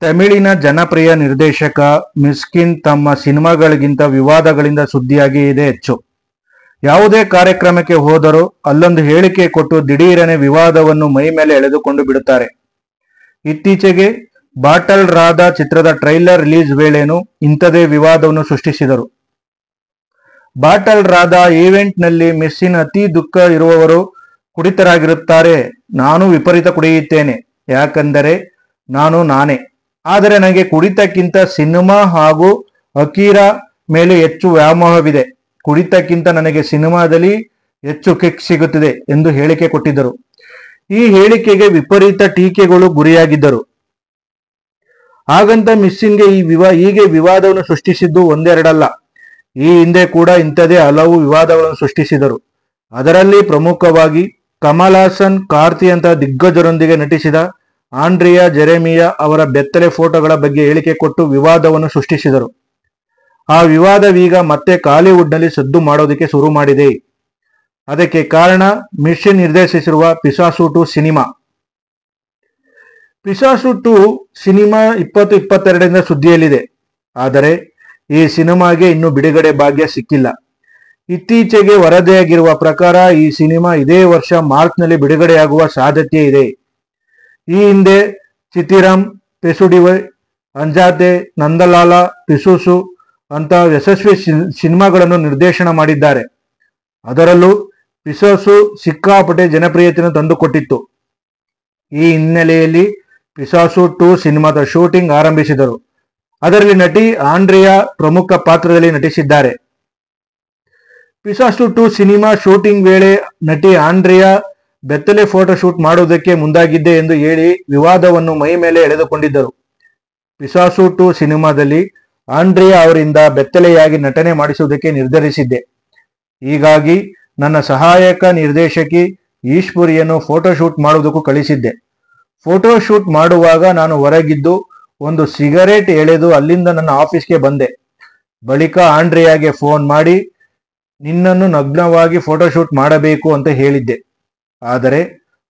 ತಮಿಳಿನ ಜನಪ್ರಿಯ ನಿರ್ದೇಶಕ ಮಿಸ್ಕಿನ್ ತಮ್ಮ ಸಿನಿಮಾಗಳಿಗಿಂತ ವಿವಾದಗಳಿಂದ ಸುದ್ದಿಯಾಗಿ ಇದೆ ಹೆಚ್ಚು. ಯಾವುದೇ ಕಾರ್ಯಕ್ರಮಕ್ಕೆ ಹೋದರೂ ಅಲ್ಲೊಂದು ಹೇಳಿಕೆ ಕೊಟ್ಟು ದಿಢೀರನೆ ವಿವಾದವನ್ನು ಮೈ ಮೇಲೆ ಎಳೆದುಕೊಂಡು ಬಿಡುತ್ತಾರೆ. ಇತ್ತೀಚೆಗೆ ಬಾಟಲ್ ರಾಧಾ ಚಿತ್ರದ ಟ್ರೈಲರ್ ರಿಲೀಸ್ ವೇಳೆನೂ ಇಂಥದೇ ವಿವಾದವನ್ನು ಸೃಷ್ಟಿಸಿದರು. ಬಾಟಲ್ ರಾಧಾ ಈವೆಂಟ್ನಲ್ಲಿ ಮಿಸ್ಕಿನ್ ಅತಿ ದುಃಖ ಇರುವವರು ಕುಡಿತರಾಗಿರುತ್ತಾರೆ. ನಾನು ವಿಪರೀತ ಕುಡಿಯುತ್ತೇನೆ, ಯಾಕಂದರೆ ನಾನು ನಾನೇ. ಆದರೆ ನನಗೆ ಕುಡಿತಕ್ಕಿಂತ ಸಿನಿಮಾ ಹಾಗೂ ಅಕೀರಾ ಮೇಲೆ ಹೆಚ್ಚು ವ್ಯಾಮೋಹವಿದೆ. ಕುಡಿತಕ್ಕಿಂತ ನನಗೆ ಸಿನಿಮಾದಲ್ಲಿ ಹೆಚ್ಚು ಕಿಕ್ ಸಿಗುತ್ತಿದೆ ಎಂದು ಹೇಳಿಕೆ ಕೊಟ್ಟಿದ್ದರು. ಈ ಹೇಳಿಕೆಗೆ ವಿಪರೀತ ಟೀಕೆಗಳು ಗುರಿಯಾಗಿದ್ದರು. ಹಾಗಂತ ಮಿಸ್ಕಿನ್ಗೆ ಹೀಗೆ ವಿವಾದವನ್ನು ಸೃಷ್ಟಿಸಿದ್ದು ಒಂದೆರಡಲ್ಲ. ಈ ಹಿಂದೆ ಕೂಡ ಇಂಥದೇ ಹಲವು ವಿವಾದಗಳನ್ನು ಸೃಷ್ಟಿಸಿದರು. ಅದರಲ್ಲಿ ಪ್ರಮುಖವಾಗಿ ಕಮಲ್ ಹಾಸನ್, ಕಾರ್ತಿ ಅಂತ ದಿಗ್ಗಜರೊಂದಿಗೆ ನಟಿಸಿದ ಆಂಡ್ರಿಯಾ ಜೆರೆಮಿಯಾ ಅವರ ಬೆತ್ತಲೆ ಫೋಟೋಗಳ ಬಗ್ಗೆ ಹೇಳಿಕೆ ಕೊಟ್ಟು ವಿವಾದವನ್ನು ಸೃಷ್ಟಿಸಿದರು. ಆ ವಿವಾದವೀಗ ಮತ್ತೆ ಕಾಲಿವುಡ್ನಲ್ಲಿ ಸದ್ದು ಮಾಡೋದಕ್ಕೆ ಶುರು ಮಾಡಿದೆ. ಅದಕ್ಕೆ ಕಾರಣ ಮಿಸ್ಕಿನ್ ನಿರ್ದೇಶಿಸಿರುವ ಪಿಸಾಸು 2 ಸಿನಿಮಾ. ಪಿಸಾಸು 2 ಸಿನಿಮಾ 2022ರಿಂದ ಸುದ್ದಿಯಲ್ಲಿದೆ. ಆದರೆ ಈ ಸಿನಿಮಾಗೆ ಇನ್ನೂ ಬಿಡುಗಡೆ ಭಾಗ್ಯ ಸಿಕ್ಕಿಲ್ಲ. ಇತ್ತೀಚೆಗೆ ವರದಿಯಾಗಿರುವ ಪ್ರಕಾರ ಈ ಸಿನಿಮಾ ಇದೇ ವರ್ಷ ಮಾರ್ಚ್ನಲ್ಲಿ ಬಿಡುಗಡೆಯಾಗುವ ಸಾಧ್ಯತೆ ಇದೆ. ಈ ಹಿಂದೆ ಚಿತಿರಂ, ಪೆಸುಡಿವೈ, ಅಂಜಾತೆ, ನಂದಲಾಲ, ಪಿಸುಸು ಅಂತ ಯಶಸ್ವಿ ಸಿನಿಮಾಗಳನ್ನು ನಿರ್ದೇಶನ ಮಾಡಿದ್ದಾರೆ. ಅದರಲ್ಲೂ ಪಿಸಾಸು ಸಿಕ್ಕಾಪಟ್ಟೆ ಜನಪ್ರಿಯತೆಯನ್ನು ತಂದುಕೊಟ್ಟಿತ್ತು. ಈ ಹಿನ್ನೆಲೆಯಲ್ಲಿ ಪಿಸಾಸು 2 ಸಿನಿಮಾದ ಶೂಟಿಂಗ್ ಆರಂಭಿಸಿದರು. ಅದರಲ್ಲಿ ನಟಿ ಆಂಡ್ರಿಯಾ ಪ್ರಮುಖ ಪಾತ್ರದಲ್ಲಿ ನಟಿಸಿದ್ದಾರೆ. ಪಿಸಾಸು 2 ಸಿನಿಮಾ ಶೂಟಿಂಗ್ ವೇಳೆ ನಟಿ ಆಂಡ್ರಿಯಾ ಬೆತ್ತಲೆ ಫೋಟೋ ಶೂಟ್ ಮಾಡುವುದಕ್ಕೆ ಮುಂದಾಗಿದ್ದೆ ಎಂದು ಹೇಳಿ ವಿವಾದವನ್ನು ಮೈ ಮೇಲೆ ಎಳೆದುಕೊಂಡಿದ್ದರು. ಪಿಸಾಸು 2 ಸಿನಿಮಾದಲ್ಲಿ ಆಂಡ್ರಿಯಾ ಅವರಿಂದ ಬೆತ್ತಲೆಯಾಗಿ ನಟನೆ ಮಾಡಿಸುವುದಕ್ಕೆ ನಿರ್ಧರಿಸಿದ್ದೆ. ಹೀಗಾಗಿ ನನ್ನ ಸಹಾಯಕ ನಿರ್ದೇಶಕಿ ಈಶ್ವರಿಯನ್ನು ಫೋಟೋ ಶೂಟ್ ಮಾಡುವುದಕ್ಕೂ ಕಳಿಸಿದ್ದೆ. ಫೋಟೋ ಶೂಟ್ ಮಾಡುವಾಗ ನಾನು ಹೊರಗಿದ್ದು ಒಂದು ಸಿಗರೇಟ್ ಎಳೆದು ಅಲ್ಲಿಂದ ನನ್ನ ಆಫೀಸ್ಗೆ ಬಂದೆ. ಬಳಿಕ ಆಂಡ್ರಿಯಾಗೆ ಫೋನ್ ಮಾಡಿ ನಿನ್ನನ್ನು ನಗ್ನವಾಗಿ ಫೋಟೋಶೂಟ್ ಮಾಡಬೇಕು ಅಂತ ಹೇಳಿದ್ದೆ. ಆದರೆ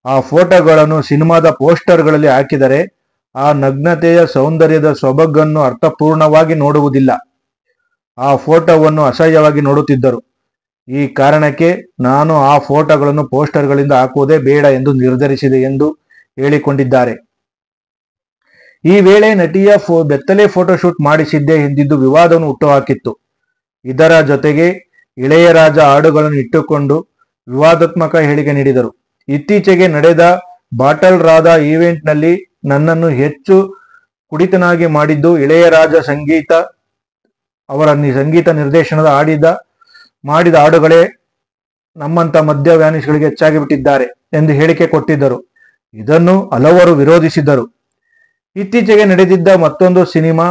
ಆ ಫೋಟೋಗಳನ್ನು ಸಿನಿಮಾದ ಪೋಸ್ಟರ್ಗಳಲ್ಲಿ ಹಾಕಿದರೆ ಆ ನಗ್ನತೆಯ ಸೌಂದರ್ಯದ ಸೊಬಗನ್ನು ಅರ್ಥಪೂರ್ಣವಾಗಿ ನೋಡುವುದಿಲ್ಲ. ಆ ಫೋಟೋವನ್ನು ಅಸಹ್ಯವಾಗಿ ನೋಡುತ್ತಿದ್ದರು. ಈ ಕಾರಣಕ್ಕೆ ನಾನು ಆ ಫೋಟೋಗಳನ್ನು ಪೋಸ್ಟರ್ಗಳಿಂದ ಹಾಕುವುದೇ ಬೇಡ ಎಂದು ನಿರ್ಧರಿಸಿದೆ ಎಂದು ಹೇಳಿಕೊಂಡಿದ್ದಾರೆ. ಈ ವೇಳೆ ನಟಿಯ ಬೆತ್ತಲೆ ಫೋಟೋಶೂಟ್ ಮಾಡಿಸಿದ್ದೆ ಎಂದಿದ್ದು ವಿವಾದವನ್ನು ಹುಟ್ಟುಹಾಕಿತ್ತು. ಇದರ ಜೊತೆಗೆ ಇಳೆಯರಾಜ ಹಾಡುಗಳನ್ನು ಇಟ್ಟುಕೊಂಡು ವಿವಾದಾತ್ಮಕ ಹೇಳಿಕೆ ನೀಡಿದರು. ಇತ್ತೀಚೆಗೆ ನಡೆದ ಬಾಟಲ್ ರಾಧಾ ಈವೆಂಟ್ನಲ್ಲಿ ನನ್ನನ್ನು ಹೆಚ್ಚು ಕುಡಿತನಾಗಿ ಮಾಡಿದ್ದು ಇಳೆಯರಾಜ ಅವರ ಸಂಗೀತ ನಿರ್ದೇಶನದ ಮಾಡಿದ ಹಾಡುಗಳೇ ನಮ್ಮಂತ ಮದ್ಯವ್ಯಾನಿಸ್ಗಳಿಗೆ ಹೆಚ್ಚಾಗಿ ಬಿಟ್ಟಿದ್ದಾರೆ ಎಂದು ಹೇಳಿಕೆ ಕೊಟ್ಟಿದ್ದರು. ಇದನ್ನು ಹಲವರು ವಿರೋಧಿಸಿದ್ದರು. ಇತ್ತೀಚೆಗೆ ನಡೆದಿದ್ದ ಮತ್ತೊಂದು ಸಿನಿಮಾ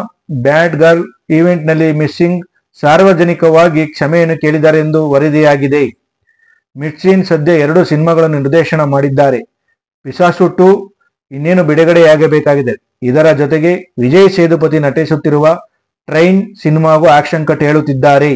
ಬ್ಯಾಡ್ ಗರ್ಲ್ ಈವೆಂಟ್ನಲ್ಲಿ ಮಿಸ್ಕಿನ್ ಸಾರ್ವಜನಿಕವಾಗಿ ಕ್ಷಮೆಯನ್ನು ಕೇಳಿದ್ದಾರೆ ಎಂದು ವರದಿಯಾಗಿದೆ. ಮಿಸ್ಕಿನ್ ಸದ್ಯ 2 ಸಿನಿಮಾಗಳನ್ನು ನಿರ್ದೇಶನ ಮಾಡಿದ್ದಾರೆ. ಪಿಸಾಸು 2 ಇನ್ನೇನು ಬಿಡುಗಡೆಯಾಗಬೇಕಾಗಿದೆ. ಇದರ ಜೊತೆಗೆ ವಿಜಯ್ ಸೇತುಪತಿ ನಟಿಸುತ್ತಿರುವ ಟ್ರೈನ್ ಸಿನಿಮಾಗೂ ಆಕ್ಷನ್ ಕಟ್ ಹೇಳುತ್ತಿದ್ದಾರೆ.